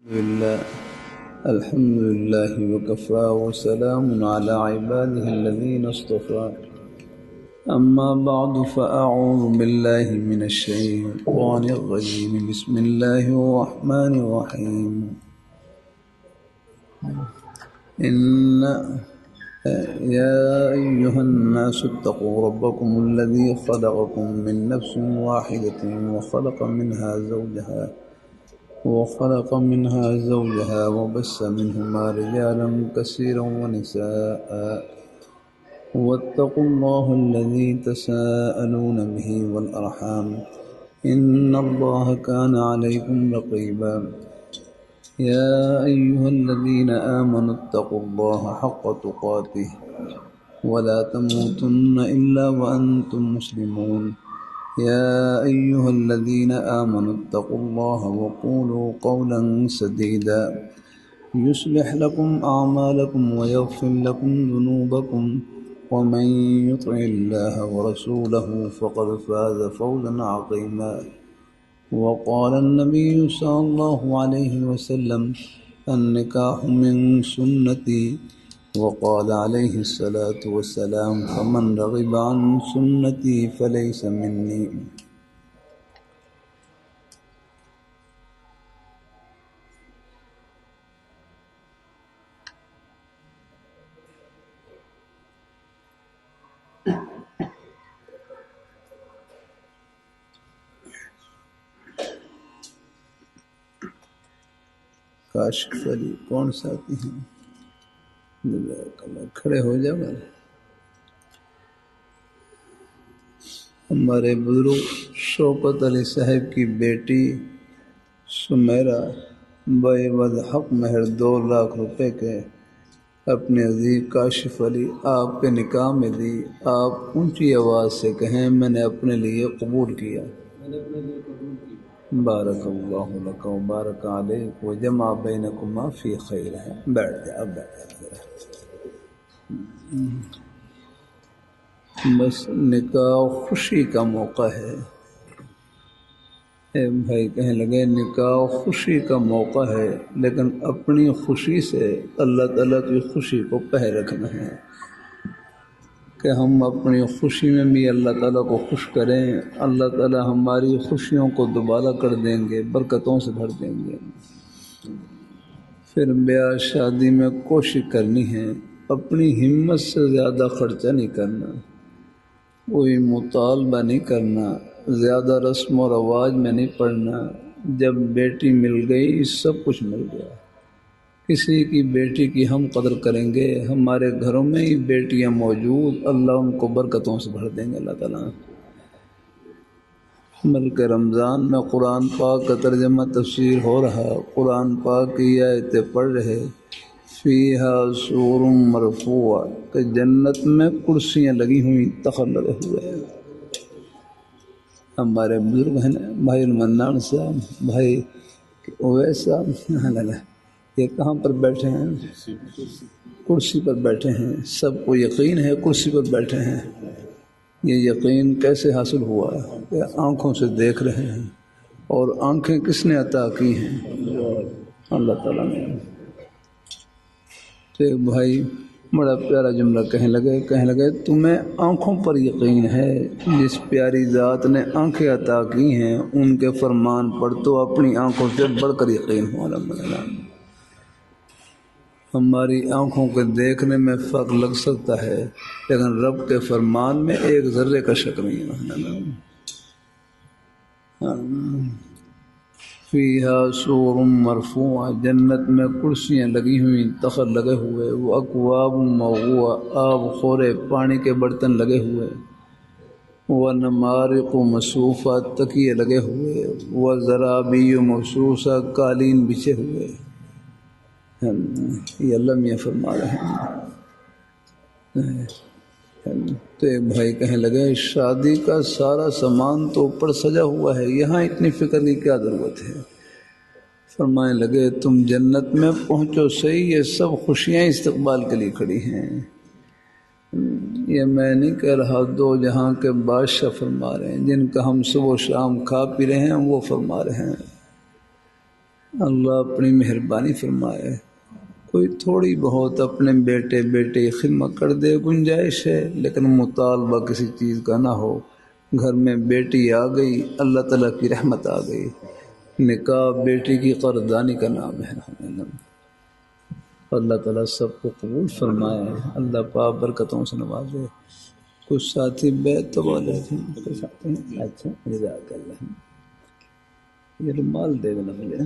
لله الحمد لله وكفى وسلام على عباده الذين اصطفى أما بعد فأعوذ بالله من الشيطان الرجيم بسم الله الرحمن الرحيم يا أيها الناس اتقوا ربكم الذي خلقكم من نفس واحدة وخلق منها زوجها وبث منهما رجالا كثيرا ونساء واتقوا الله الذي تساءلون به والأرحام إن الله كان عليكم رقيبا يا أيها الذين آمنوا اتقوا الله حق تقاته ولا تموتن إلا وأنتم مسلمون يا أيها الذين آمنوا اتقوا الله وقولوا قولا سديدا يصلح لكم أعمالكم ويغفر لكم ذنوبكم ومن يطع الله ورسوله فقد فاز فوزا عظيما وقال النبي صلى الله عليه وسلم النكاح من سنتي وقال عليه الصلاة والسلام فمن رغب عن سنتي فليس مني کاشف علی کون ساتھی ہیں؟ کھڑے ہو جاؤ. ہمارے بزرگ شوکت علی صاحب کی بیٹی سمیرہ بعوض حق مہر 2 لاکھ روپے کے اپنے عزیز کاشف علی آپ کے نکاح میں دی. آپ اونچی آواز سے کہیں میں نے اپنے لیے قبول کیا. بارک اللہ لک و بارک علیک و جمع بینکما فی خیر. ہے بیٹھ جا. اب بیٹھ جا. بس نکاح خوشی کا موقع ہے. بھائی کہنے لگے نکاح خوشی کا موقع ہے لیکن اپنی خوشی سے اللہ تعالیٰ کی خوشی کو پہلے رکھنا ہے کہ ہم اپنی خوشی میں بھی اللہ تعالیٰ کو خوش کریں. اللہ تعالیٰ ہماری خوشیوں کو دوبارہ کر دیں گے، برکتوں سے بھر دیں گے. پھر بیاہ شادی میں کوشش کرنی ہے اپنی ہمت سے زیادہ خرچہ نہیں کرنا، کوئی مطالبہ نہیں کرنا، زیادہ رسم و رواج میں نہیں پڑنا. جب بیٹی مل گئی سب کچھ مل گیا. کسی کی بیٹی کی ہم قدر کریں گے، ہمارے گھروں میں ہی بیٹیاں موجود، اللہ ان کو برکتوں سے بھر دیں گے اللہ تعالیٰ. بلکہ رمضان میں قرآن پاک کا ترجمہ تفسیر ہو رہا، قرآن پاک کی آیتیں پڑھ رہے. فیہا سور مرفوع کہ جنت میں کرسیاں لگی ہوئی، تخت لگے ہوئے. ہمارے بزرگ ہیں بھائی المنان صاحب، بھائی اویس صاحب، یہ کہاں پر بیٹھے ہیں؟ کرسی پر بیٹھے ہیں. سب کو یقین ہے کرسی پر بیٹھے ہیں. یہ یقین کیسے حاصل ہوا کہ آنکھوں سے دیکھ رہے ہیں. اور آنکھیں کس نے عطا کی ہیں؟ اللہ تعالیٰ نے. تو ایک بھائی بڑا پیارا جملہ کہنے لگے تمہیں آنکھوں پر یقین ہے، جس پیاری ذات نے آنکھیں عطا کی ہیں ان کے فرمان پر تو اپنی آنکھوں سے بڑھ کر یقین ہو. الحمدللہ. ہماری آنکھوں کے دیکھنے میں فرق لگ سکتا ہے لیکن رب کے فرمان میں ایک ذرے کا شک نہیں ہے. فیہا سور مرفوع جنت میں کرسیاں لگی ہوئی، تخت لگے ہوئے. وہ اکواب موضوع آب خورے پانی کے برتن لگے ہوئے. وہ نمارق مصفوفہ تکیے لگے ہوئے. وہ زرابی مبثوثہ قالین بچھے ہوئے. یہ اللہ میاں فرما رہے ہیں. تو ایک بھائی کہنے لگے شادی کا سارا سامان تو اوپر سجا ہوا ہے، یہاں اتنی فکر کی کیا ضرورت ہے؟ فرمانے لگے تم جنت میں پہنچو صحیح، یہ سب خوشیاں استقبال کے لیے کھڑی ہیں. یہ میں نہیں کہہ رہا، 2 جہاں کے بادشاہ فرما رہے ہیں، جن کا ہم صبح و شام کھا پی رہے ہیں وہ فرما رہے ہیں. اللہ اپنی مہربانی فرمائے، کوئی تھوڑی بہت اپنے بیٹے بیٹے کی خدمت کر دے گنجائش ہے، لیکن مطالبہ کسی چیز کا نہ ہو۔ گھر میں بیٹی آ گئی، اللہ تعالیٰ کی رحمت آ گئی، نکاح بیٹی کی قدردانی کا نام ہے۔ اللہ تعالیٰ سب کو قبول فرمائے، اللہ پاک برکتوں سے نوازے۔ کچھ ساتھی بیت تو بولے تھے، کچھ ساتھی اچھا جزاک اللہ، یہ رومال دے دینا مجھے۔